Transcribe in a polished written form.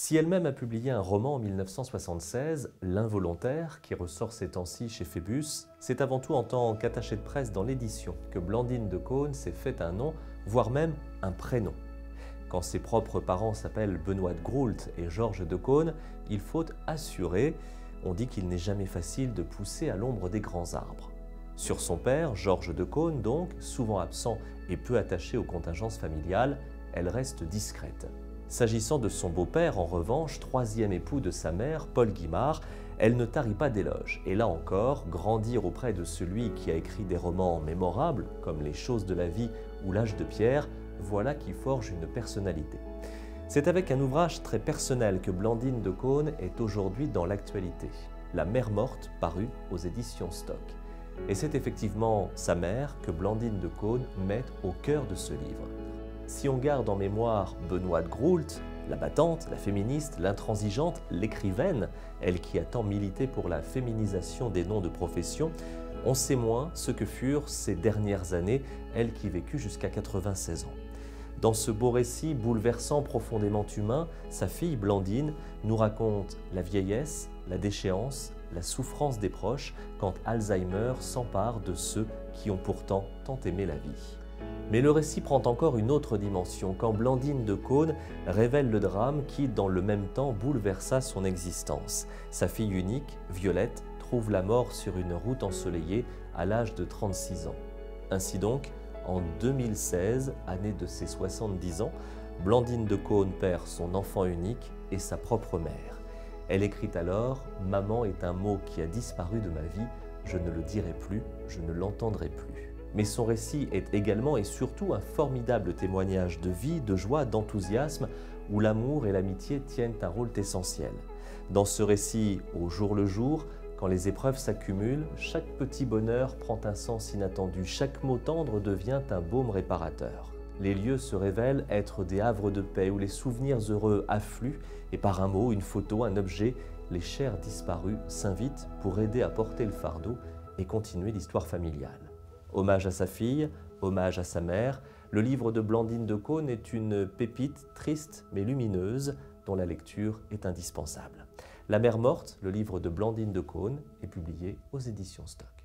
Si elle-même a publié un roman en 1976, L'Involontaire, qui ressort ces temps-ci chez Phébus, c'est avant tout en tant qu'attachée de presse dans l'édition que Blandine de Caunes s'est fait un nom, voire même un prénom. Quand ses propres parents s'appellent Benoît de Groult et Georges de Caunes, il faut assurer, on dit qu'il n'est jamais facile de pousser à l'ombre des grands arbres. Sur son père, Georges de Caunes donc, souvent absent et peu attaché aux contingences familiales, elle reste discrète. S'agissant de son beau-père, en revanche, troisième époux de sa mère, Paul Guimard, elle ne tarit pas d'éloges. Et là encore, grandir auprès de celui qui a écrit des romans mémorables, comme Les choses de la vie ou L'âge de pierre, voilà qui forge une personnalité. C'est avec un ouvrage très personnel que Blandine de Caunes est aujourd'hui dans l'actualité. La mère morte, paru aux éditions Stock. Et c'est effectivement sa mère que Blandine de Caunes met au cœur de ce livre. Si on garde en mémoire Benoît de Groult, la battante, la féministe, l'intransigeante, l'écrivaine, elle qui a tant milité pour la féminisation des noms de profession, on sait moins ce que furent ces dernières années, elle qui vécut jusqu'à 96 ans. Dans ce beau récit bouleversant, profondément humain, sa fille Blandine nous raconte la vieillesse, la déchéance, la souffrance des proches quand Alzheimer s'empare de ceux qui ont pourtant tant aimé la vie. Mais le récit prend encore une autre dimension quand Blandine de Caunes révèle le drame qui, dans le même temps, bouleversa son existence. Sa fille unique, Violette, trouve la mort sur une route ensoleillée à l'âge de 36 ans. Ainsi donc, en 2016, année de ses 70 ans, Blandine de Caunes perd son enfant unique et sa propre mère. Elle écrit alors « Maman est un mot qui a disparu de ma vie, je ne le dirai plus, je ne l'entendrai plus ». Mais son récit est également et surtout un formidable témoignage de vie, de joie, d'enthousiasme, où l'amour et l'amitié tiennent un rôle essentiel. Dans ce récit, au jour le jour, quand les épreuves s'accumulent, chaque petit bonheur prend un sens inattendu, chaque mot tendre devient un baume réparateur. Les lieux se révèlent être des havres de paix où les souvenirs heureux affluent et par un mot, une photo, un objet, les chairs disparues s'invitent pour aider à porter le fardeau et continuer l'histoire familiale. Hommage à sa fille, hommage à sa mère, le livre de Blandine de Caunes est une pépite triste mais lumineuse dont la lecture est indispensable. La mère morte, le livre de Blandine de Caunes, est publié aux éditions Stock.